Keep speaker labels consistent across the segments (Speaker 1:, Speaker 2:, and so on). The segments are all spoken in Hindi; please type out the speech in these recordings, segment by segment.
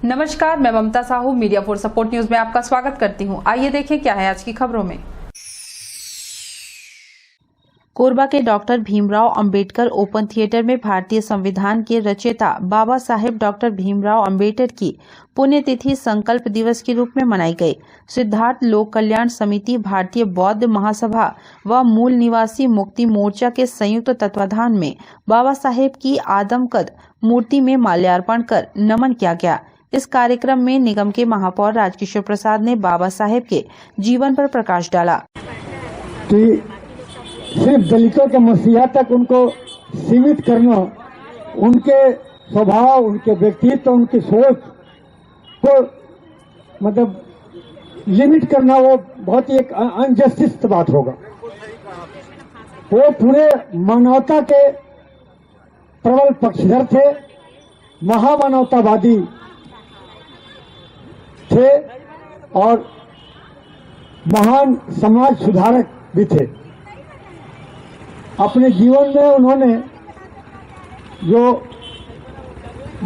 Speaker 1: नमस्कार, मैं Mamta Sahu media for support news में आपका स्वागत करती हूं। आइए देखें क्या है आज की खबरों में। कोरबा के doctor Bhimrao Ambedkar open theatre में भारतीय संविधान के रचयिता बाबा साहेब डॉक्टर भीमराव अंबेडकर की पुण्यतिथि संकल्प दिवस के रूप में मनाई गई। सिद्धार्थ लोक कल्याण समिति, भारतीय बौद्ध महासभा व मूल निवासी मुक्ति मोर्चा के संयुक्त तत्वाधान में बाबा साहेब की आदमकद मूर्ति में माल्यार्पण कर नमन किया गया। इस कार्यक्रम में निगम के महापौर राजकिशोर प्रसाद ने बाबा साहेब के जीवन पर प्रकाश डाला।
Speaker 2: सिर्फ दलितों के मसीहा तक उनको सीमित करना, उनके स्वभाव, उनके व्यक्तित्व, उनकी सोच को मतलब लिमिट करना, वो बहुत ही एक अनजस्टिस बात होगा। वो पूरे मानवता के प्रबल पक्षधर थे, महामानवतावादी थे और महान समाज सुधारक भी थे। अपने जीवन में उन्होंने जो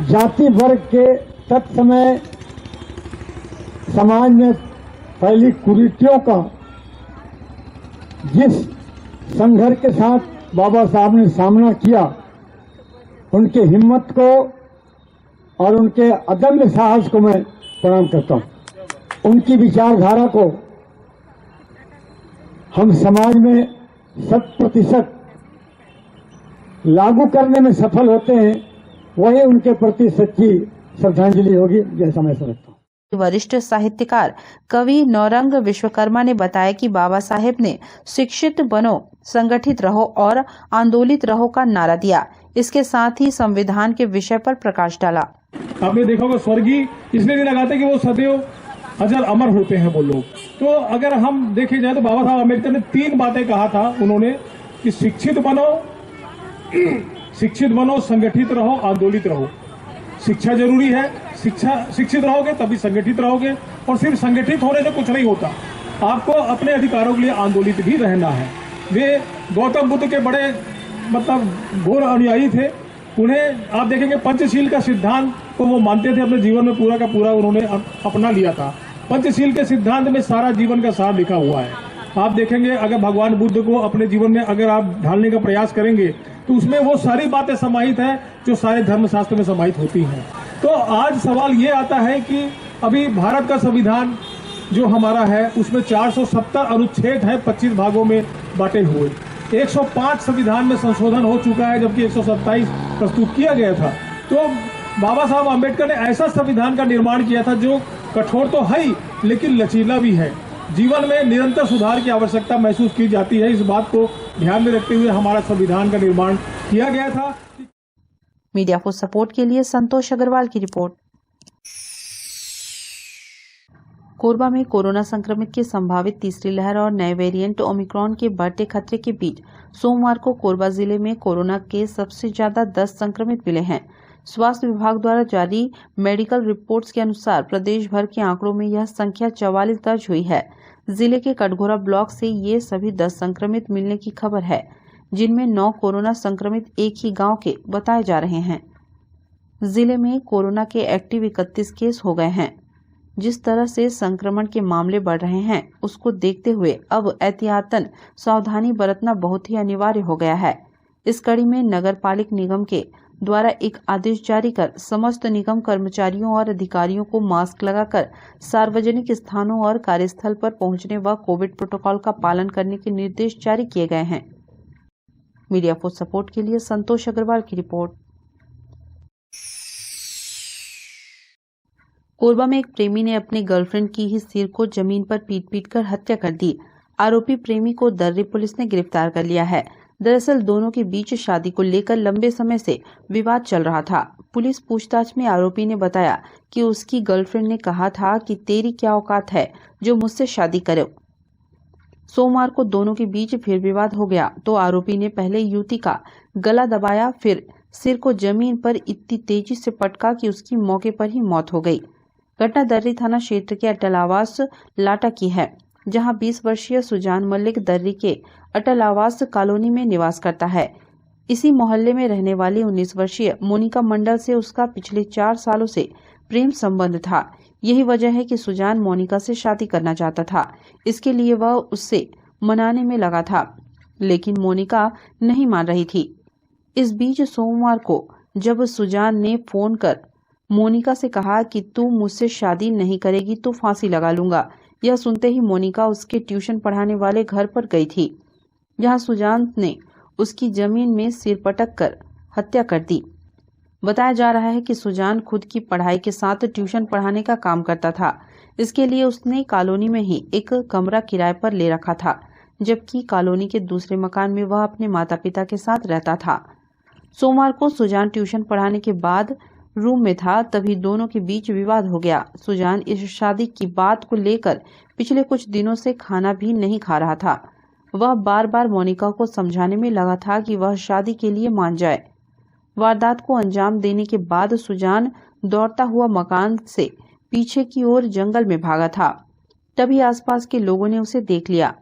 Speaker 2: जाति वर्ग के तत्समय समाज में फैली कुरीतियों का जिस संघर्ष के साथ बाबा साहब ने सामना किया, उनके हिम्मत को और उनके अदम्य साहस को मैं प्रणाम करता हूं। उनकी विचारधारा को हम समाज में 100% लागू करने में सफल होते हैं, वही उनके प्रति सच्ची श्रद्धांजलि होगी, जैसा मैं समझता हूँ।
Speaker 1: वरिष्ठ साहित्यकार कवि नौरंग विश्वकर्मा ने बताया कि बाबा साहेब ने शिक्षित बनो, संगठित रहो और आंदोलित रहो का नारा दिया। इसके साथ ही संविधान के विषय पर प्रकाश डाला।
Speaker 3: आपने देखा होगा स्वर्गीय इसलिए नहीं लगाते कि वो सदैव अजर अमर होते हैं वो लोग। तो अगर हम देखे जाए तो बाबा साहब अम्बेडकर ने 3 बातें कहा था उन्होंने कि शिक्षित बनो, संगठित रहो, आंदोलित रहो। शिक्षा जरूरी है, शिक्षित रहोगे तभी संगठित रहोगे, और सिर्फ संगठित होने से कुछ नहीं होता, आपको अपने अधिकारों के लिए आंदोलित भी रहना है। वे गौतम बुद्ध के बड़े घोर अनुयायी थे। उन्हें आप देखेंगे पंचशील का सिद्धांत को वो मानते थे, अपने जीवन में पूरा का पूरा उन्होंने अपना लिया था। पंचशील के सिद्धांत में सारा जीवन का सार लिखा हुआ है। आप देखेंगे अगर भगवान बुद्ध को अपने जीवन में अगर आप ढालने का प्रयास करेंगे तो उसमें वो सारी बातें समाहित हैं जो सारे धर्मशास्त्र में समाहित होती हैं। तो आज सवाल ये आता है कि अभी भारत का संविधान जो हमारा है उसमें 470 अनुच्छेद हैं, 25 भागों में बांटे हुए। 105 संविधान में संशोधन हो चुका है, जबकि 127 प्रस्तुत किया गया था। तो बाबा साहब अम्बेडकर ने ऐसा संविधान का निर्माण किया था जो कठोर तो है ही लेकिन लचीला भी है। जीवन में निरंतर सुधार की आवश्यकता महसूस की जाती है। इस बात को ध्यान में रखते हुए हमारा संविधान का निर्माण किया गया था।
Speaker 1: मीडिया फॉर सपोर्ट के लिए संतोष अग्रवाल की रिपोर्ट। कोरबा में कोरोना संक्रमित की संभावित तीसरी लहर और नए वेरिएंट ओमिक्रॉन के बढ़ते खतरे के बीच सोमवार को कोरबा जिले में कोरोना के सबसे ज्यादा 10 संक्रमित मिले हैं। स्वास्थ्य विभाग द्वारा जारी मेडिकल रिपोर्ट्स के अनुसार प्रदेश भर के आंकड़ों में यह संख्या 44 दर्ज हुई है। जिले के कटघोरा ब्लॉक से ये सभी 10 संक्रमित मिलने की खबर है, जिनमें 9 कोरोना संक्रमित एक ही गांव के बताए जा रहे हैं। जिले में कोरोना के एक्टिव 31 केस हो गए हैं। जिस तरह से संक्रमण के मामले बढ़ रहे हैं, उसको देखते हुए अब एहतियातन सावधानी बरतना बहुत ही अनिवार्य हो गया है। इस कड़ी में नगर पालिक निगम के द्वारा एक आदेश जारी कर समस्त निगम कर्मचारियों और अधिकारियों को मास्क लगाकर सार्वजनिक स्थानों और कार्यस्थल पर पहुंचने व कोविड प्रोटोकॉल का पालन करने के निर्देश जारी किए गए हैं। मीडिया फॉर सपोर्ट के लिए संतोष अग्रवाल की रिपोर्ट। कोरबा में एक प्रेमी ने अपनी गर्लफ्रेंड की ही सिर को जमीन पर पीट कर हत्या कर दी। आरोपी प्रेमी को दर्री पुलिस ने गिरफ्तार कर लिया है। दरअसल दोनों के बीच शादी को लेकर लंबे समय से विवाद चल रहा था। पुलिस पूछताछ में आरोपी ने बताया कि उसकी गर्लफ्रेंड ने कहा था कि तेरी क्या औकात है जो मुझसे शादी करे। सोमवार को दोनों के बीच फिर विवाद हो गया तो आरोपी ने पहले युवती का गला दबाया, फिर सिर को जमीन पर इतनी तेजी से पटका कि उसकी मौके पर ही मौत हो गई। घटना दर्री थाना क्षेत्र के अटल आवास लाटा की है, जहां 20 वर्षीय सुजान मलिक दर्री के अटल आवास कॉलोनी में निवास करता है। इसी मोहल्ले में रहने वाली 19 वर्षीय मोनिका मंडल से उसका पिछले 4 सालों से प्रेम संबंध था। यही वजह है कि सुजान मोनिका से शादी करना चाहता था। इसके लिए वह उससे मनाने में लगा था, लेकिन मोनिका नहीं मान रही थी। इस बीच सोमवार को जब सुजान ने फोन कर मोनिका से कहा कि तू मुझसे शादी नहीं करेगी तो फांसी लगा लूंगा, यह सुनते ही मोनिका उसके ट्यूशन पढ़ाने वाले घर पर गई थी, जहां सुजान ने उसकी जमीन में सिर पटक कर हत्या कर दी। बताया जा रहा है कि सुजान खुद की पढ़ाई के साथ ट्यूशन पढ़ाने का काम करता था। इसके लिए उसने कॉलोनी में ही एक कमरा किराए पर ले रखा था, जबकि कॉलोनी के दूसरे मकान में वह अपने माता पिता के साथ रहता था। सोमवार को सुजान ट्यूशन पढ़ाने के बाद रूम में था, तभी दोनों के बीच विवाद हो गया। सुजान इस शादी की बात को लेकर पिछले कुछ दिनों से खाना भी नहीं खा रहा था। वह बार बार मोनिका को समझाने में लगा था कि वह शादी के लिए मान जाए। वारदात को अंजाम देने के बाद सुजान दौड़ता हुआ मकान से पीछे की ओर जंगल में भागा था। तभी आसपास के लोगों ने उसे देख लिया।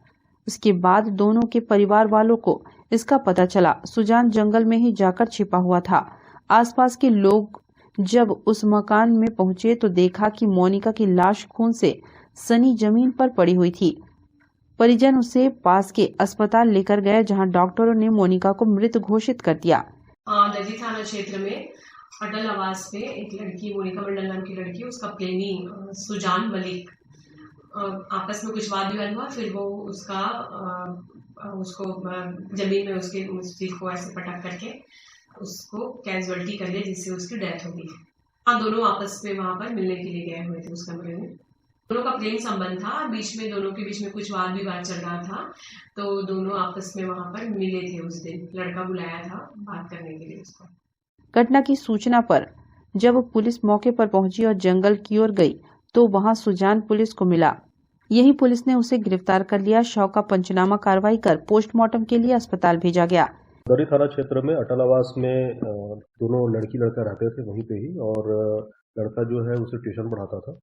Speaker 1: इसके बाद दोनों के परिवार वालों को इसका पता चला। सुजान जंगल में ही जाकर छिपा हुआ था। आसपास के लोग जब उस मकान में पहुंचे तो देखा कि मोनिका की लाश खून से सनी जमीन पर पड़ी हुई थी। परिजन उसे पास के अस्पताल लेकर गए, जहां डॉक्टरों ने मोनिका को मृत घोषित कर दिया।
Speaker 4: दर्जी थाना क्षेत्र में अटल आवास पे एक लड़की, मोनिका मंडल नाम की लड़की, उसका प्रेमी सुजान मलिक, आपस में कुछ वाद विवाद हुआ। फिर वो उसको जमीन में उसके सिर को ऐसे पटक करके उसको कैजुअलिटी कर लिया, जिससे उसकी डेथ हो गई। हाँ, दोनों आपस में वहां पर मिलने के लिए गए हुए थे उस कमरे में। दोनों का प्रेम संबंध था, दोनों के बीच में कुछ वाद विवाद चल रहा था, तो दोनों आपस में वहां पर मिले थे। उस दिन लड़का बुलाया था बात करने के लिए उसको।
Speaker 1: घटना की सूचना पर जब पुलिस मौके पर पहुंची और जंगल की ओर गई तो वहां सुजान पुलिस को मिला। यही पुलिस ने उसे गिरफ्तार कर लिया। शव का पंचनामा कार्रवाई कर पोस्टमार्टम के लिए अस्पताल भेजा गया।
Speaker 5: दर्जी थाना क्षेत्र में अटल आवास में दोनों लड़की लड़का रहते थे वहीं पे ही, और लड़का जो है उसे ट्यूशन पढ़ाता था।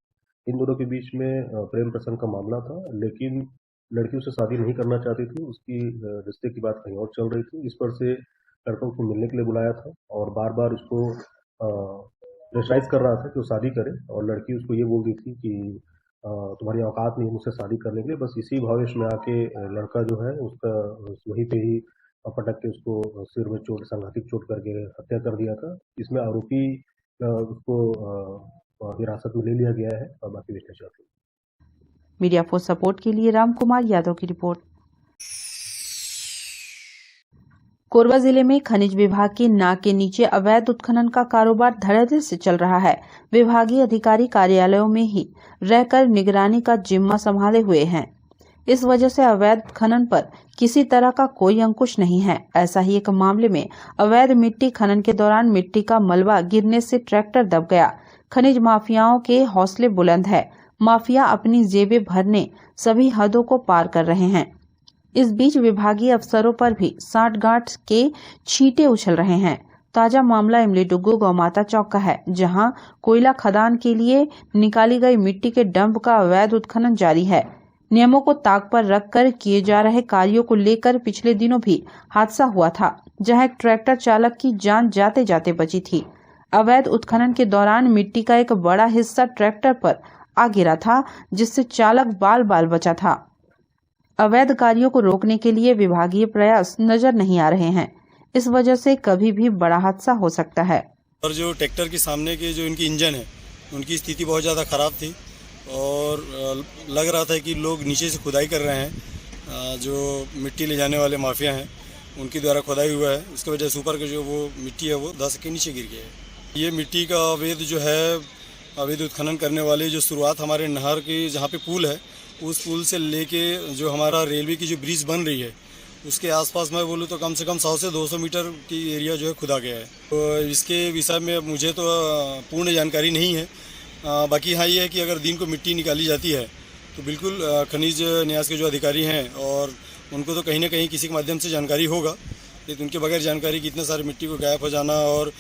Speaker 5: इन दोनों के बीच में प्रेम प्रसंग का मामला था, लेकिन लड़की उसे शादी नहीं करना चाहती थी। उसकी रिश्ते की बात कहीं और चल रही थी। इस पर से लड़का उसको मिलने के लिए बुलाया था और बार बार उसको प्रेशराइज कर रहा था कि वो शादी करे, और लड़की उसको ये बोल रही थी कि तुम्हारी औकात नहीं है मुझसे शादी करने के लिए। बस इसी भावेश में आके लड़का जो है उसका वहीं पे ही पटक के उसको सिर में चोट, संघातिक चोट करके हत्या कर दिया था। इसमें आरोपी उसको हिरासत में ले लिया गया है और बाकी विश्लेषण।
Speaker 1: मीडिया फोर्स सपोर्ट के लिए राम कुमार यादव की रिपोर्ट। कोरबा जिले में खनिज विभाग की नाक के नीचे अवैध उत्खनन का कारोबार धड़ल्ले से चल रहा है। विभागीय अधिकारी कार्यालयों में ही रहकर निगरानी का जिम्मा संभाले हुए हैं। इस वजह से अवैध खनन पर किसी तरह का कोई अंकुश नहीं है। ऐसा ही एक मामले में अवैध मिट्टी खनन के दौरान मिट्टी का मलबा गिरने से ट्रैक्टर दब गया। खनिज माफियाओं के हौसले बुलंद है। माफिया अपनी जेबें भरने सभी हदों को पार कर रहे हैं। इस बीच विभागीय अफसरों पर भी साठगांठ के छींटे उछल रहे हैं। ताजा मामला इमलीडुग्गू गौमाता चौक का है, जहां कोयला खदान के लिए निकाली गई मिट्टी के डंप का अवैध उत्खनन जारी है। नियमों को ताक पर रखकर किए जा रहे कार्यों को लेकर पिछले दिनों भी हादसा हुआ था, जहां एक ट्रैक्टर चालक की जान जाते जाते बची थी। अवैध उत्खनन के दौरान मिट्टी का एक बड़ा हिस्सा ट्रैक्टर पर आ गिरा था, जिससे चालक बाल बाल बचा था। अवैध कार्यों को रोकने के लिए विभागीय प्रयास नजर नहीं आ रहे हैं। इस वजह से कभी भी बड़ा हादसा हो सकता है।
Speaker 6: और जो ट्रैक्टर के सामने के जो इनकी इंजन है, उनकी स्थिति बहुत ज़्यादा खराब थी और लग रहा था कि लोग नीचे से खुदाई कर रहे हैं। जो मिट्टी ले जाने वाले माफिया हैं उनके द्वारा खुदाई हुआ है। उसकी वजह से ऊपर के जो वो मिट्टी है वो 10 के नीचे गिर गया है। ये मिट्टी का अवैध उत्खनन करने वाली जो शुरुआत हमारे नहर की जहाँ पे पुल है, उस पुल से लेके जो हमारा रेलवे की जो ब्रिज बन रही है उसके आसपास मैं बोलूँ तो कम से कम 100 से 200 मीटर की एरिया जो है खुदा गया है। तो इसके विषय में मुझे तो पूर्ण जानकारी नहीं है। बाकी हाँ ये है कि अगर दिन को मिट्टी निकाली जाती है तो बिल्कुल खनिज न्यास के जो अधिकारी हैं और उनको तो कहीं ना कहीं किसी के माध्यम से जानकारी होगा, लेकिन उनके बगैर जानकारी की इतने सारे मिट्टी को गायब हो जाना और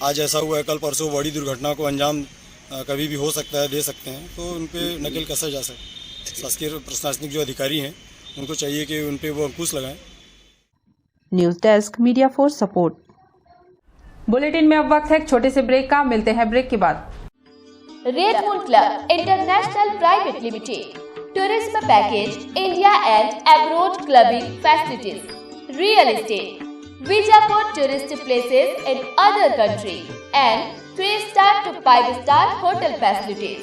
Speaker 6: आज ऐसा हुआ है, कल परसों बड़ी दुर्घटना को अंजाम कभी भी हो सकता है, दे सकते हैं। तो उन पर नकेल कसा जा सकता। शासकीय प्रशासनिक जो अधिकारी हैं उनको चाहिए कि उन पर वो अंकुश लगाएं।
Speaker 1: News desk, media force support. Bulletin में अब वक्त है एक छोटे से ब्रेक का। मिलते हैं ब्रेक के बाद।
Speaker 7: Red moon club international private limited tourism package India and abroad clubbing facilities real estate visa for tourist places in other country and 3-star to 5-star hotel facilities.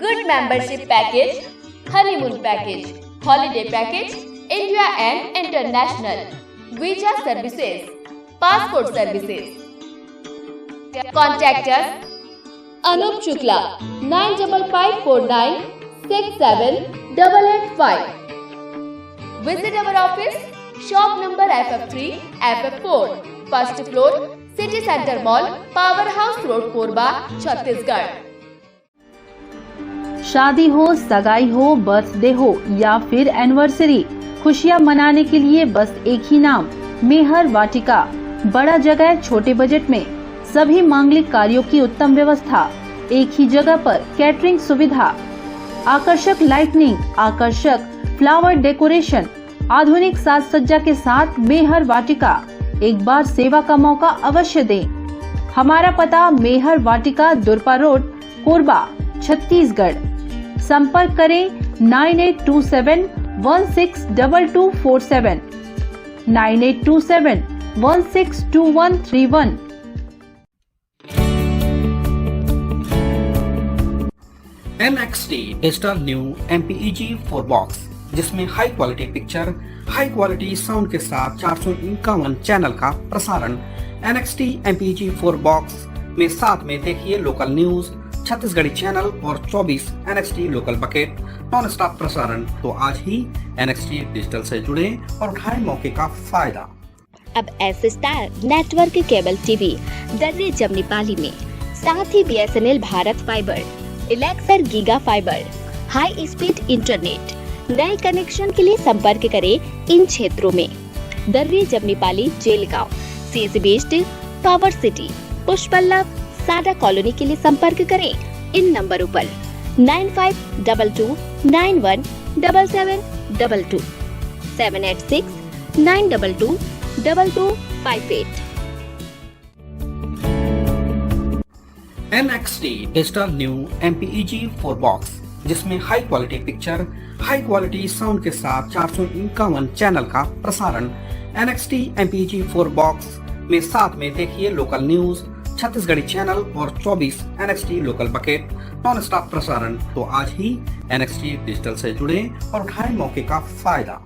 Speaker 7: Good membership package, honeymoon package, holiday package, India and international, visa services, passport services. Contact us Anup Shukla 95549 67885. Visit our office, shop number FF3, FF4, first floor, city centre mall, power house road, Korba, Chhattisgarh.
Speaker 1: शादी हो, सगाई हो, बर्थडे हो या फिर एनिवर्सरी, खुशियां मनाने के लिए बस एक ही नाम, मेहर वाटिका। बड़ा जगह, छोटे बजट में सभी मांगलिक कार्यों की उत्तम व्यवस्था, एक ही जगह पर कैटरिंग सुविधा, आकर्षक लाइटनिंग, आकर्षक फ्लावर डेकोरेशन, आधुनिक साज सज्जा के साथ मेहर वाटिका। एक बार सेवा का मौका अवश्य दें। हमारा पता मेहर वाटिका, दुरपा रोड, कोरबा, छत्तीसगढ़। संपर्क करें 9827162247, 9827162131।
Speaker 8: NXT digital new MPEG 4 box, जिसमें high quality picture, high quality sound के साथ 451 चैनल का प्रसारण। NXT MPEG 4 बॉक्स में साथ में देखिए लोकल न्यूज, छत्तीसगढ़ी चैनल और 24 NXT local bucket non stop प्रसारण। तो आज ही NXT डिजिटल से जुड़े और उठाएं मौके का फायदा।
Speaker 7: अब S star network cable TV Darri Jamnipali में, साथ ही BSNL भारत फाइबर, इलेक्सर giga fibre, high speed internet. नए कनेक्शन के लिए संपर्क करें इन क्षेत्रों में: Darri Jamnipali, Jelgaon, CSE based, power city, Pushpallav, सादा कॉलोनी के लिए संपर्क करें इन नंबरों पर 9522917722, 786-922-2258।
Speaker 8: NXT digital new MPEG 4 box, जिसमें high quality picture, high quality sound के साथ 451 चैनल का प्रसारण। NXT MPEG 4 बॉक्स में साथ में देखिए लोकल न्यूज, छत्तीसगढ़ी चैनल और 24 NXT local bucket non stop प्रसारण। तो आज ही NXT डिजिटल से जुड़े और उठाएं मौके का फायदा।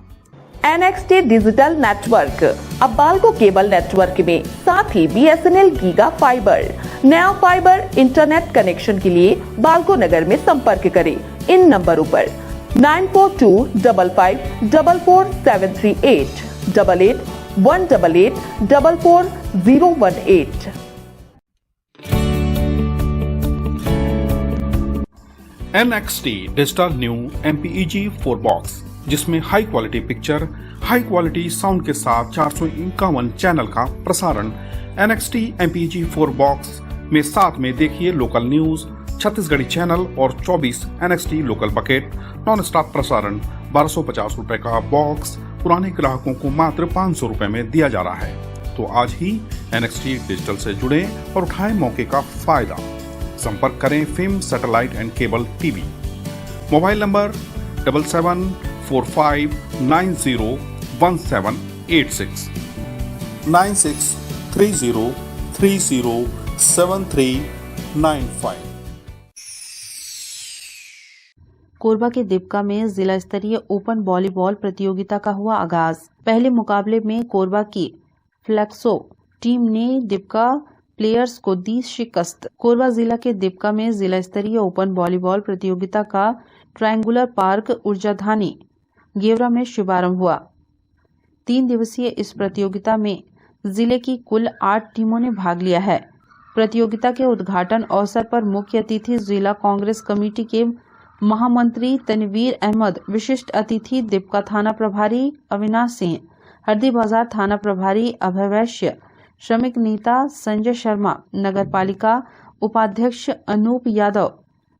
Speaker 9: NXT डिजिटल नेटवर्क अब बाल्को केबल नेटवर्क में, साथ ही BSNL गीगा फाइबर। नया फाइबर इंटरनेट कनेक्शन के लिए बाल्को नगर में संपर्क करें इन नंबरों पर 9425544738, 8818844018।
Speaker 10: NXT digital new MPEG 4 box, जिसमें high quality picture, high quality sound के साथ 451 चैनल का प्रसारण। NXT MPEG 4 बॉक्स में साथ में देखिए लोकल न्यूज, छत्तीसगढ़ी चैनल और 24 NXT local bucket non stop प्रसारण। 1250 रुपए का बॉक्स पुराने ग्राहकों को मात्र 500 रुपए में दिया जा रहा है। तो आज ही NXT डिजिटल से जुड़े और उठाएं मौके का फायदा। संपर्क करें film satellite and cable TV. Mobile number 7745901786, 9630307395।
Speaker 1: Korba के दिपका में जिला स्तरीय ओपन वॉलीबॉल प्रतियोगिता का हुआ आगाज। पहले मुकाबले में कोरबा की फ्लेक्सो टीम ने दिपका प्लेयर्स को दी शिकस्त। कोरबा जिला के दिपका में जिला स्तरीय ओपन वॉलीबॉल प्रतियोगिता का ट्रायंगुलर पार्क ऊर्जाधानी गेवरा में शुभारंभ हुआ। 3 दिवसीय इस प्रतियोगिता में जिले की कुल 8 टीमों ने भाग लिया है। प्रतियोगिता के उद्घाटन अवसर पर मुख्य अतिथि जिला कांग्रेस कमेटी के महामंत्री तनवीर अहमद, विशिष्ट अतिथि दिपका थाना प्रभारी अविनाश सिंह, हरदी बाजार थाना प्रभारी अभय वैश्य, श्रमिक नेता संजय शर्मा, नगर पालिका उपाध्यक्ष अनूप यादव,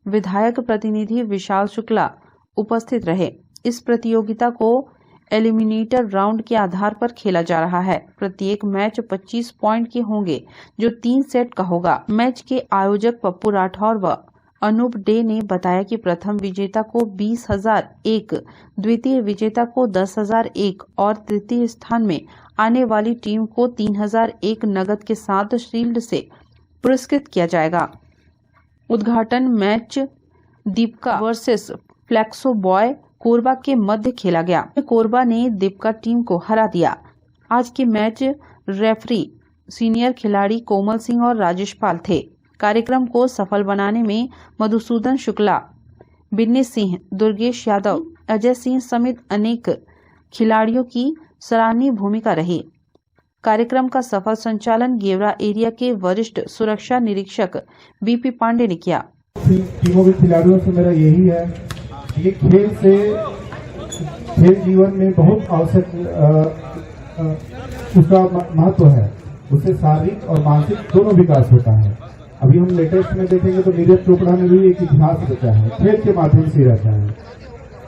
Speaker 1: विधायक प्रतिनिधि विशाल शुक्ला उपस्थित रहे। इस प्रतियोगिता को एलिमिनेटर राउंड के आधार पर खेला जा रहा है। प्रत्येक मैच 25 पॉइंट के होंगे जो 3 सेट का होगा। मैच के आयोजक पप्पू राठौर व अनूप डे ने बताया कि प्रथम विजेता को 20,001, द्वितीय विजेता को 10,001 और तृतीय स्थान में आने वाली टीम को 3,001 नगद के साथ शील्ड से पुरस्कृत किया जाएगा। उद्घाटन match Deepika versus flexo boy Korba के मध्य खेला गया। कोरबा ने दीपिका टीम को हरा दिया। आज के मैच रेफरी सीनियर खिलाड़ी कोमल सिंह और राजेश पाल थे। कार्यक्रम को सफल बनाने में मधुसूदन शुक्ला, बिन्नी सिंह, दुर्गेश यादव, अजय सिंह समेत अनेक खिलाड़ियों की सराहनीय भूमिका रही। कार्यक्रम का सफल संचालन गेवरा एरिया के वरिष्ठ सुरक्षा निरीक्षक बीपी पांडे ने किया।
Speaker 2: टीमों के खिलाड़ियों से मेरा यही है कि खेल जीवन में बहुत आवश्यक उसका महत्व है। उससे शारीरिक और मानसिक दोनों विकास होता है। अभी हम लेटेस्ट में देखेंगे तो नीरज चोपड़ा ने भी एक इतिहास रचा है, खेल के माध्यम से रचा है।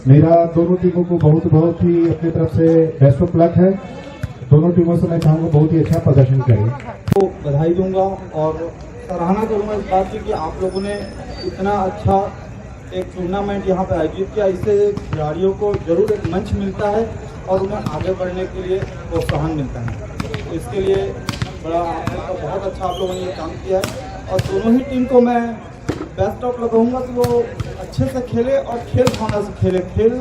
Speaker 2: मेरा दोनों टीमों को बहुत ही अपनी तरफ से बेस्ट ऑफ लक है। दोनों टीमों से मैं चाहूंगा बहुत ही अच्छा प्रदर्शन करें।
Speaker 11: तो बधाई दूंगा और सराहना करूंगा इस बात की कि आप लोगों ने इतना अच्छा एक टूर्नामेंट यहाँ पर आयोजित किया। इससे खिलाड़ियों को जरूर एक मंच मिलता है और उन्हें आगे बढ़ने के लिए प्रोत्साहन मिलता है। तो इसके लिए बहुत अच्छा आप लोगों ने ये काम किया है और दोनों ही टीम को मैं बेस्ट ऑफ लगाऊंगा कि वो अच्छे से खेले और खेल भावना से खेले। खेल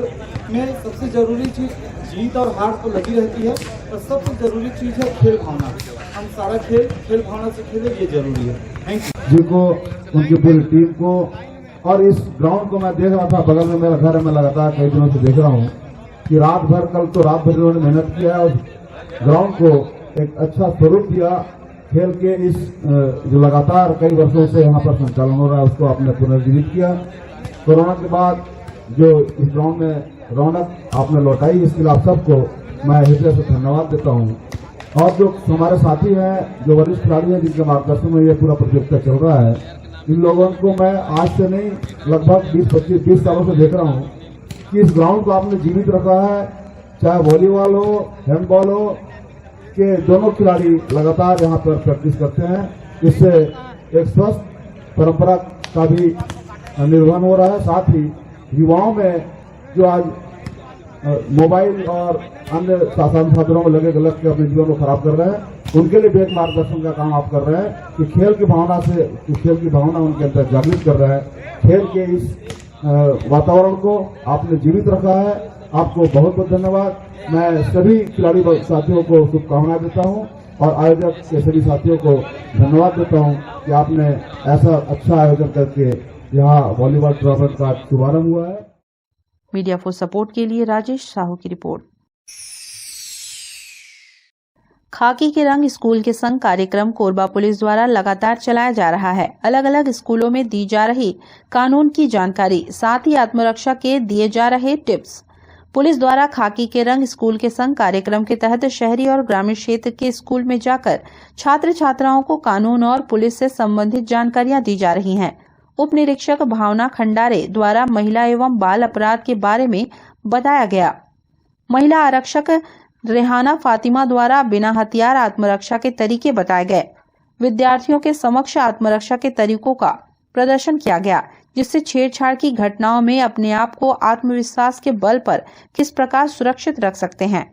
Speaker 11: में सबसे ज़रूरी चीज़ जीत और हार तो लगी रहती है, पर सबसे ज़रूरी चीज़ है खेल भावना। हम सारा खेल भावना से खेले, ये जरूरी है। Thank you.
Speaker 2: जिनको उनकी पूरी टीम को और इस ग्राउंड को मैं देख रहा था, बगल में मेरा घर है, मैं लगातार कई दिनों से देख रहा हूँ कि रात भर इन्होंने मेहनत किया है और ग्राउंड को एक अच्छा स्वरूप दिया। खेल के इस जो लगातार कई वर्षों से यहाँ पर संचालन हो रहा है उसको आपने पुनर्जीवित किया। कोरोना के बाद जो इस ग्राउंड में रौनक आपने लौटाई, इसके लिए आप सबको मैं हृदय से धन्यवाद देता हूँ। और जो हमारे साथी हैं, जो वरिष्ठ खिलाड़ी हैं, जिनके मार्गदर्शन में ये पूरा प्रतियोगिता चल रहा है, इन लोगों को मैं आज से नहीं लगभग 20 सालों से देख रहा हूँ कि इस ग्राउंड को आपने जीवित रखा है। चाहे वॉलीबॉल हो, हैंडबॉल हो, के दोनों खिलाड़ी लगातार यहाँ पर प्रैक्टिस करते हैं। इससे एक स्वस्थ परंपरा का भी निर्वहन हो रहा है। साथ ही युवाओं में जो आज मोबाइल और अन्य साधनों में लगे गलत के अपने जीवन को खराब कर रहे हैं, उनके लिए भी एक मार्गदर्शन का काम आप कर रहे हैं कि खेल की भावना उनके अंदर जागृत कर रहा है। खेल के इस वातावरण को आपने जीवित रखा है। आपको बहुत बहुत धन्यवाद। मैं सभी खिलाड़ी साथियों को शुभकामनाएं देता हूं और आयोजक के सभी साथियों को धन्यवाद देता हूं कि आपने ऐसा अच्छा आयोजन करके यहाँ वॉलीबॉल टूर्नामेंट का शुभारंभ हुआ है।
Speaker 1: मीडिया फॉर सपोर्ट के लिए राजेश साहू की रिपोर्ट। खाकी के रंग स्कूल के संग कार्यक्रम कोरबा पुलिस द्वारा लगातार चलाया जा रहा है। अलग अलग स्कूलों में दी जा रही कानून की जानकारी, साथ ही आत्मरक्षा के दिए जा रहे टिप्स। पुलिस द्वारा खाकी के रंग स्कूल के संग कार्यक्रम के तहत शहरी और ग्रामीण क्षेत्र के स्कूल में जाकर छात्र छात्राओं को कानून और पुलिस से संबंधित जानकारियां दी जा रही हैं। उप निरीक्षक भावना खंडारे द्वारा महिला एवं बाल अपराध के बारे में बताया गया। महिला आरक्षक रेहाना फातिमा द्वारा बिना हथियार आत्मरक्षा के तरीके बताए गए। विद्यार्थियों के समक्ष आत्मरक्षा के तरीकों का प्रदर्शन किया गया, जिससे छेड़छाड़ की घटनाओं में अपने आप को आत्मविश्वास के बल पर किस प्रकार सुरक्षित रख सकते हैं।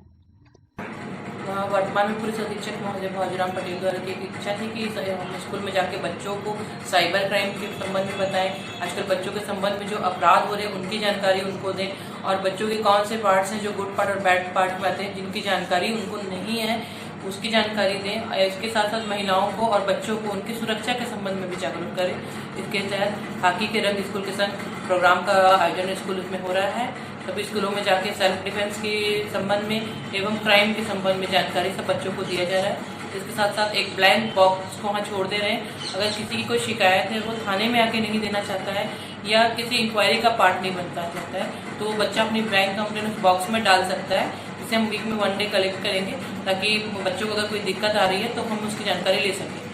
Speaker 12: वर्तमान में पुलिस अधीक्षक महोदय भाजीराम पटेल द्वारा की इच्छा थी कि हम स्कूल में जाके बच्चों को साइबर क्राइम के संबंध में बताएं। आजकल बच्चों के संबंध में जो अपराध हो रहे हैं उनकी जानकारी उनको दें और बच्चों के कौन से पार्ट्स हैं जो गुड पार्ट और बैड पार्ट में आते हैं, जिनकी जानकारी उनको नहीं है उसकी जानकारी दें। इसके साथ साथ महिलाओं को और बच्चों को उनकी सुरक्षा के संबंध में भी जागरूक करें। इसके तहत खाकी के रंग स्कूल के संग प्रोग्राम का आयोजन स्कूल में हो रहा है। सभी स्कूलों में जाके सेल्फ डिफेंस के संबंध में एवं क्राइम के संबंध में जानकारी सब बच्चों को दिया जा रहा है। इसके साथ साथ एक ब्लैंक बॉक्स को वहाँ छोड़ दे रहे हैं। अगर किसी की कोई शिकायत है वो थाने में आके नहीं देना चाहता है या किसी इंक्वायरी का पार्ट नहीं बनना चाहता है तो वो बच्चा अपनी ब्लैंक कंप्लेंट उस बॉक्स में डाल सकता है। इसे हम वीक में 1 डे कलेक्ट करेंगे ताकि बच्चों को अगर कोई दिक्कत आ रही है तो हम उसकी जानकारी ले सकें।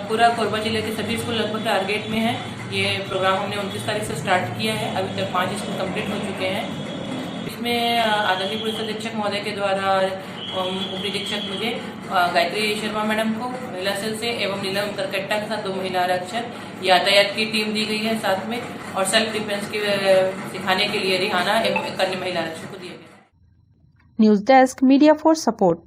Speaker 12: पूरा कोरबा जिले के सभी स्कूल लगभग टारगेट में है। ये प्रोग्राम हमने 29 तारीख से स्टार्ट किया है। अभी तक 5 स्कूल कंप्लीट हो चुके हैं। जिसमें आदरणीय पुलिस अधीक्षक महोदय के द्वारा उप निरीक्षक मुझे गायत्री शर्मा मैडम को महिला सेल से एवं नीलम करकट्टा के साथ 2 महिला आरक्षक, यातायात की टीम दी गई है साथ में, और सेल्फ डिफेंस के सिखाने के लिए रिहाना एवं एक अन्य महिला आरक्षक को दिया गया।
Speaker 1: News desk, media for support.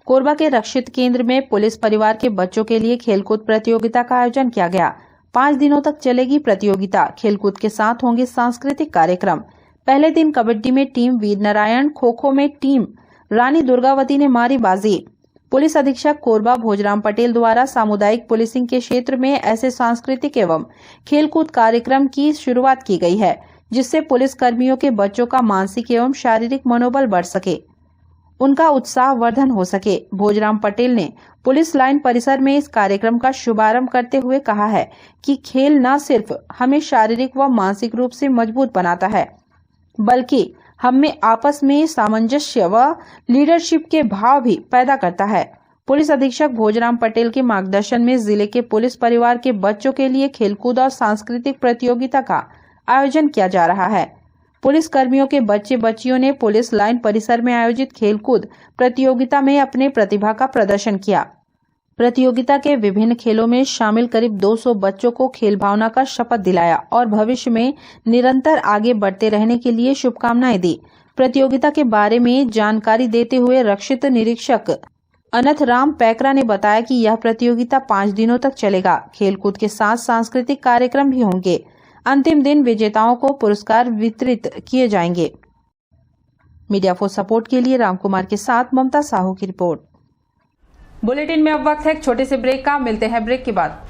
Speaker 1: Korba के रक्षित केंद्र में पुलिस परिवार के बच्चों के लिए खेलकूद प्रतियोगिता का आयोजन किया गया। 5 दिनों तक चलेगी प्रतियोगिता। खेलकूद के साथ होंगे सांस्कृतिक कार्यक्रम। पहले दिन कबड्डी में टीम वीर नारायण, खो-खो में टीम रानी दुर्गावती ने मारी बाजी। पुलिस अधीक्षक कोरबा भोजराम पटेल द्वारा सामुदायिक पुलिसिंग के क्षेत्र में ऐसे सांस्कृतिक एवं खेलकूद कार्यक्रम की शुरुआत की गई है, जिससे पुलिस कर्मियों के बच्चों का मानसिक एवं शारीरिक मनोबल बढ़ सके, उनका उत्साह वर्धन हो सके। भोजराम पटेल ने पुलिस लाइन परिसर में इस कार्यक्रम का शुभारंभ करते हुए कहा है कि खेल न सिर्फ हमें शारीरिक व मानसिक रूप से मजबूत बनाता है, बल्कि हम में आपस में सामंजस्य व लीडरशिप के भाव भी पैदा करता है। पुलिस अधीक्षक भोजराम पटेल के मार्गदर्शन में जिले के पुलिस परिवार के बच्चों के लिए खेलकूद और सांस्कृतिक प्रतियोगिता का आयोजन किया जा रहा है। पुलिस कर्मियों के बच्चे बच्चियों ने पुलिस लाइन परिसर में आयोजित खेलकूद प्रतियोगिता में अपने प्रतिभा का प्रदर्शन किया। प्रतियोगिता के विभिन्न खेलों में शामिल करीब 200 बच्चों को खेल भावना का शपथ दिलाया और भविष्य में निरंतर आगे बढ़ते रहने के लिए शुभकामनाएं दी। प्रतियोगिता के बारे में जानकारी देते हुए रक्षित निरीक्षक अनथ राम पैकरा ने बताया कि यह प्रतियोगिता 5 दिनों तक चलेगा। खेलकूद के साथ सांस्कृतिक कार्यक्रम भी होंगे। अंतिम दिन विजेताओं को पुरस्कार वितरित किए जाएंगे। मीडिया फॉर सपोर्ट के लिए रामकुमार के साथ ममता साहू की रिपोर्ट। बुलेटिन में अब वक्त है एक छोटे से ब्रेक का। मिलते हैं ब्रेक के बाद।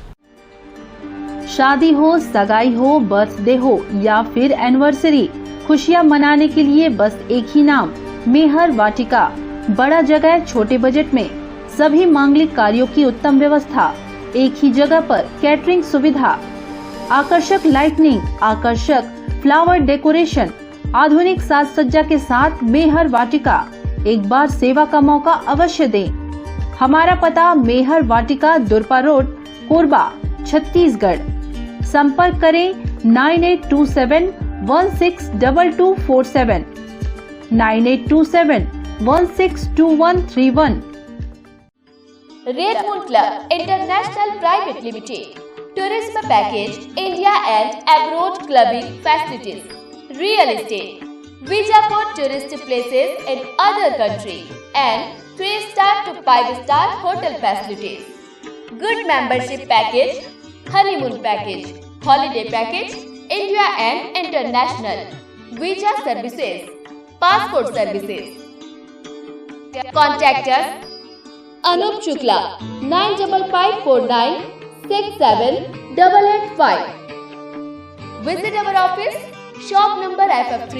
Speaker 1: शादी हो, सगाई हो, बर्थडे हो या फिर एनिवर्सरी, खुशियां मनाने के लिए बस एक ही नाम, मेहर वाटिका। बड़ा जगह, छोटे बजट में सभी मांगलिक कार्यों की उत्तम व्यवस्था, एक ही जगह पर कैटरिंग सुविधा, आकर्षक लाइटनिंग, आकर्षक फ्लावर डेकोरेशन, आधुनिक साज सज्जा के साथ मेहर वाटिका। एक बार सेवा का मौका अवश्य दें। हमारा पता मेहर वाटिका, दुरपा रोड, कोरबा, छत्तीसगढ़। संपर्क करें 9827162247, 9827162131।
Speaker 7: Red moon club international private limited, tourism package, India and abroad clubbing facilities, real estate, visa for tourist places in other country, and 3-star to 5-star hotel facilities. Good membership package, honeymoon package, holiday package, India and international, visa services, passport services. Contact us Anup Shukla 9554967885. Visit our office, shop number FF3,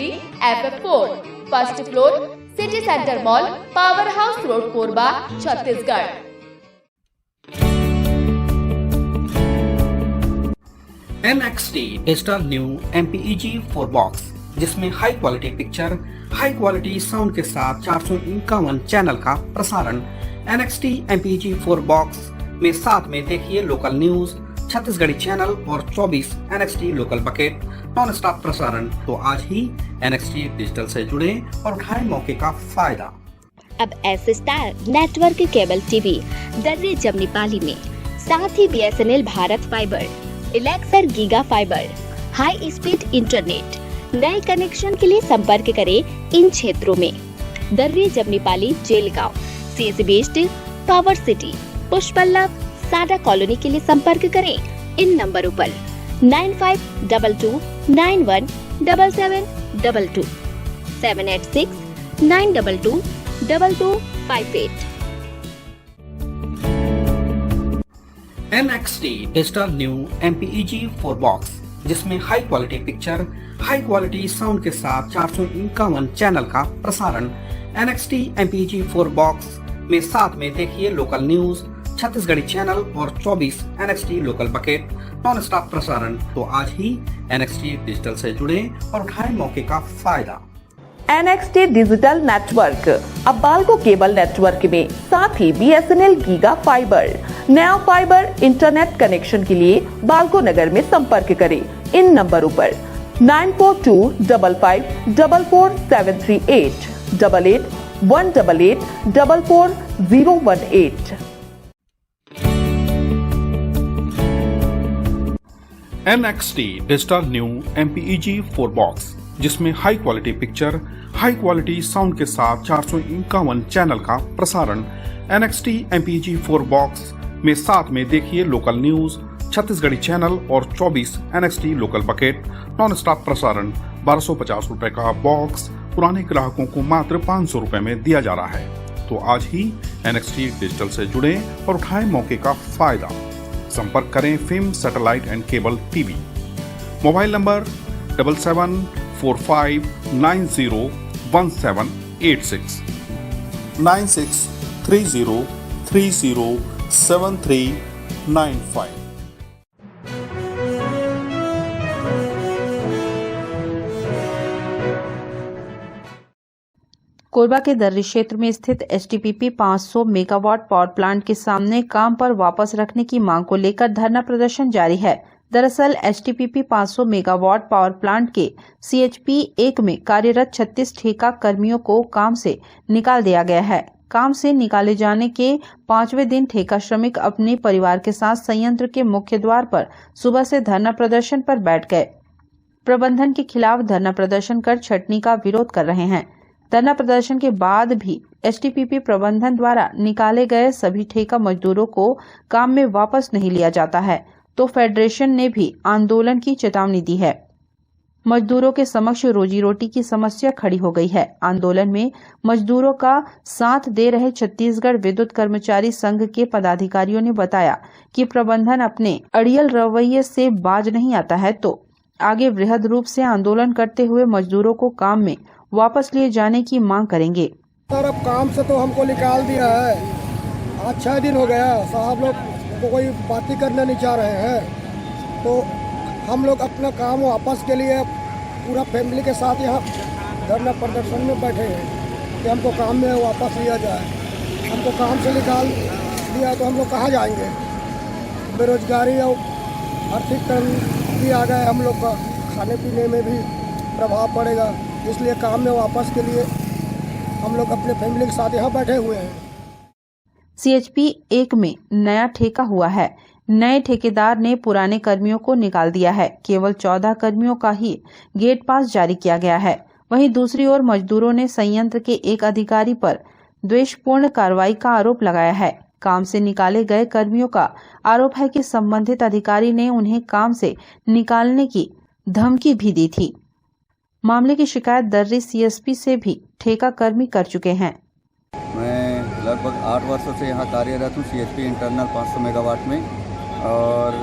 Speaker 7: FF4, first floor, City Center Mall, Powerhouse Road, Korba, Chhattisgarh.
Speaker 8: NXT digital new MPEG 4 box, जिसमें high quality picture, high quality sound के साथ 451 चैनल का प्रसारण। NXT MPEG 4 बॉक्स में साथ में देखिए लोकल न्यूज, छत्तीसगढ़ी चैनल और 24 NXT local bucket non stop प्रसारण। तो आज ही NXT डिजिटल से जुड़े और उठाएं मौके का फायदा।
Speaker 13: अब S star network cable TV Darri Jamnipali में, साथ ही BSNL भारत फाइबर, इलेक्सर giga fibre, high speed internet. नए कनेक्शन के लिए संपर्क करें इन क्षेत्रों में: Darri Jamnipali, Jelgaon, CSB steel, power city, Pushpallav, साडा कॉलोनी के लिए संपर्क करें इन नंबरों पर 9522917722, 786-922-2258।
Speaker 8: NXT digital new MPEG 4 box, जिसमें high quality picture, high quality sound के साथ 451 चैनल का प्रसारण। NXT MPEG 4 बॉक्स में साथ में देखिए लोकल न्यूज, छत्तीसगढ़ी चैनल और 24 NXT local bucket non stop प्रसारण। तो आज ही NXT डिजिटल से जुड़े और उठाएं मौके का फायदा।
Speaker 9: NXT डिजिटल नेटवर्क अब बाल्को केबल नेटवर्क में, साथ ही BSNL गीगा फाइबर। नया फाइबर इंटरनेट कनेक्शन के लिए बाल्को नगर में संपर्क करें इन नंबरों पर 9425544738 8818844018।
Speaker 10: NXT digital new MPEG 4 box, जिसमें high quality picture, high quality sound के साथ 451 चैनल का प्रसारण। NXT MPEG 4 बॉक्स में साथ में देखिए लोकल न्यूज, छत्तीसगढ़ी चैनल और 24 NXT local bucket non stop प्रसारण। 1250 रुपए का बॉक्स पुराने ग्राहकों को मात्र 500 रुपए में दिया जा रहा है। तो आज ही NXT डिजिटल से जुड़ें और उठाएं मौके का फायदा। संपर्क करें film satellite and cable TV. Mobile number 7745901786 9630307395।
Speaker 1: Korba के दर्री क्षेत्र में स्थित एचटीपीपी 500 मेगावाट पावर प्लांट के सामने काम पर वापस रखने की मांग को लेकर धरना प्रदर्शन जारी है। दरअसल एचटीपीपी 500 मेगावाट पावर प्लांट के CHP 1 में कार्यरत 36 ठेका कर्मियों को काम से निकाल दिया गया है। काम से निकाले जाने के 5वें दिन ठेका श्रमिक अपने परिवार के साथ संयंत्र के मुख्य द्वार पर सुबह से धरना प्रदर्शन पर बैठ गए। प्रबंधन के खिलाफ धरना प्रदर्शन कर छटनी का विरोध कर रहे हैं। धरना प्रदर्शन के बाद भी एचटीपीपी प्रबंधन द्वारा निकाले गए सभी ठेका मजदूरों को काम में वापस नहीं लिया जाता है, तो फेडरेशन ने भी आंदोलन की चेतावनी दी है। मजदूरों के समक्ष रोजी रोटी की समस्या खड़ी हो गई है। आंदोलन में मजदूरों का साथ दे रहे छत्तीसगढ़ विद्युत कर्मचारी संघ के पदाधिकारियों ने बताया कि प्रबंधन अपने अड़ियल रवैये से बाज नहीं आता है, तो आगे वृहद रूप से आंदोलन करते हुए मजदूरों को काम में वापस लिए जाने की मांग करेंगे।
Speaker 2: सर अब काम से तो हमको निकाल दिया है, आज 6 दिन हो गया। साहब लोग को कोई बातें करना नहीं चाह रहे हैं, तो हम लोग अपना काम वापस के लिए पूरा फैमिली के साथ यहाँ धरना प्रदर्शन में बैठे हैं कि हमको काम में वापस लिया जाए। हमको काम से निकाल दिया तो हम लोग कहाँ जाएंगे? बेरोजगारी और आर्थिक तंगी भी आ गए, हम लोग का खाने पीने में भी प्रभाव पड़ेगा। इसलिए काम में वापस के लिए हम लोग अपने फैमिली के साथ यहाँ बैठे हुए हैं।
Speaker 1: CHP 1 में नया ठेका हुआ है। नए ठेकेदार ने पुराने कर्मियों को निकाल दिया है। केवल 14 कर्मियों का ही गेट पास जारी किया गया है। वहीं दूसरी ओर मजदूरों ने संयंत्र के एक अधिकारी पर द्वेषपूर्ण कार्रवाई का आरोप लगाया है। काम से निकाले गए कर्मियों का आरोप है कि संबंधित अधिकारी ने उन्हें काम से निकालने की धमकी भी दी थी। मामले की शिकायत दर्री CSP से भी ठेका कर्मी कर चुके हैं।
Speaker 14: मैं लगभग 8 वर्षों से यहाँ कार्यरत हूँ CHP इंटरनल 500 मेगावाट में, और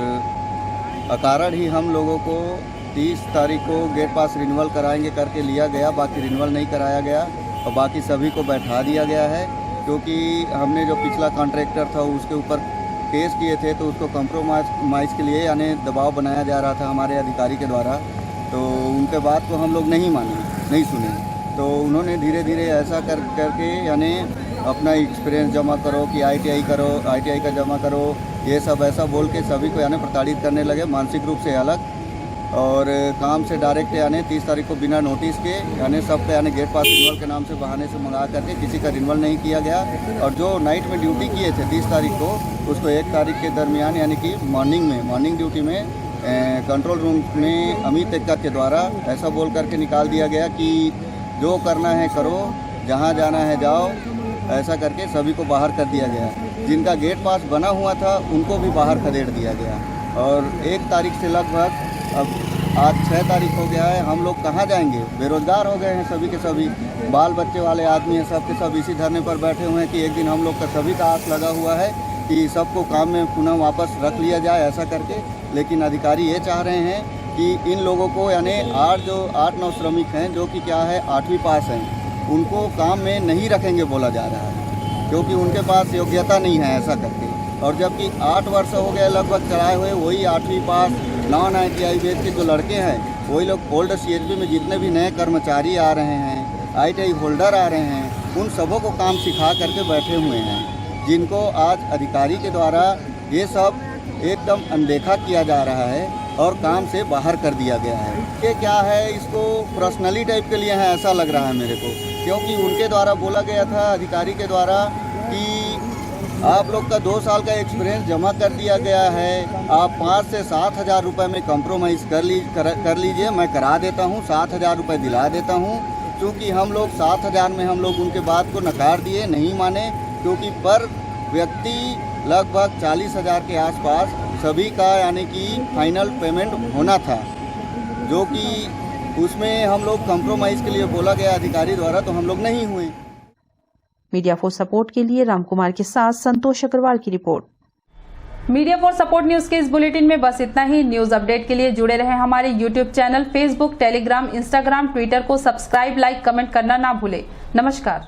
Speaker 14: अकारण ही हम लोगों को 30 तारीख को गेट पास रिन्यूअल कराएंगे करके लिया गया, बाकी रिन्यूअल नहीं कराया गया और बाकी सभी को बैठा दिया गया है। क्योंकि हमने जो पिछला कॉन्ट्रैक्टर था उसके ऊपर केस किए थे, तो उसको कंप्रोमाइज़ के लिए यानी दबाव बनाया जा रहा था हमारे अधिकारी के द्वारा। तो उनके बात को हम लोग नहीं माने, नहीं सुने, तो उन्होंने धीरे धीरे ऐसा करके यानी अपना एक्सपीरियंस जमा करो कि ITI करो, ITI का जमा करो, ये सब ऐसा बोल के सभी को यानी प्रताड़ित करने लगे, मानसिक रूप से अलग। और काम से डायरेक्ट यानी 30 तारीख को बिना नोटिस के यानी सबका यानी गेट पास रिन्यूअल के नाम से बहाने से मंगा करके किसी का रिन्यूअल नहीं किया गया। और जो नाइट में ड्यूटी किए थे 30 तारीख को, उसको 1 तारीख के दरमियान यानी कि मॉर्निंग ड्यूटी में कंट्रोल रूम में अमित एक्का के द्वारा ऐसा बोल करके निकाल दिया गया कि जो करना है करो, जहां जाना है जाओ, ऐसा करके सभी को बाहर कर दिया गया। जिनका गेट पास बना हुआ था उनको भी बाहर खदेड़ दिया गया। और 1 तारीख से लगभग अब आज 6 तारीख हो गया है, हम लोग कहाँ जाएंगे? बेरोजगार हो गए हैं सभी के सभी, बाल बच्चे वाले आदमी हैं, सब के सब इसी धरने पर बैठे हुए हैं कि एक दिन हम लोग का सभी का आस लगा हुआ है कि सबको काम में पुनः वापस रख लिया जाए ऐसा करके। लेकिन अधिकारी ये चाह रहे हैं कि इन लोगों को यानी 8-9 श्रमिक हैं जो कि क्या है 8वीं पास हैं, उनको काम में नहीं रखेंगे बोला जा रहा है, क्योंकि उनके पास योग्यता नहीं है ऐसा करके। और जबकि 8 वर्ष हो गए लगभग चलाए हुए, वही 8वीं पास नॉन ITI बेस के जो लड़के हैं, वही लोग ओल्ड CHP में जितने भी नए कर्मचारी आ रहे हैं, ITI होल्डर आ रहे हैं, उन सबों को काम सिखा करके बैठे हुए हैं, जिनको आज अधिकारी के द्वारा ये सब एकदम अनदेखा किया जा रहा है और काम से बाहर कर दिया गया है। ये क्या है, इसको पर्सनली टाइप के लिए है ऐसा लग रहा है मेरे को, क्योंकि उनके द्वारा बोला गया था, अधिकारी के द्वारा, कि आप लोग का 2 साल का एक्सपीरियंस जमा कर दिया गया है, आप 5 से 7 हज़ार रुपये में कम्प्रोमाइज़ कर लीजिए, मैं करा देता हूँ, 7 हज़ार रुपये दिला देता हूँ। क्योंकि हम लोग 7 हज़ार में हम लोग उनके बात को नकार दिए, नहीं माने, क्योंकि पर व्यक्ति लगभग 40 हज़ार के आसपास सभी का यानी कि फाइनल पेमेंट होना था, जो कि उसमें हम लोग कम्प्रोमाइज़ के लिए बोला गया अधिकारी द्वारा, तो हम लोग नहीं हुए।
Speaker 1: मीडिया फॉर सपोर्ट के लिए रामकुमार के साथ संतोष अग्रवाल की report.
Speaker 15: Media for support news के इस बुलेटिन में बस इतना ही। न्यूज अपडेट के लिए जुड़े रहें हमारे YouTube channel, Facebook, Telegram, Instagram, Twitter को सब्सक्राइब, लाइक, कमेंट करना ना भूलें। नमस्कार।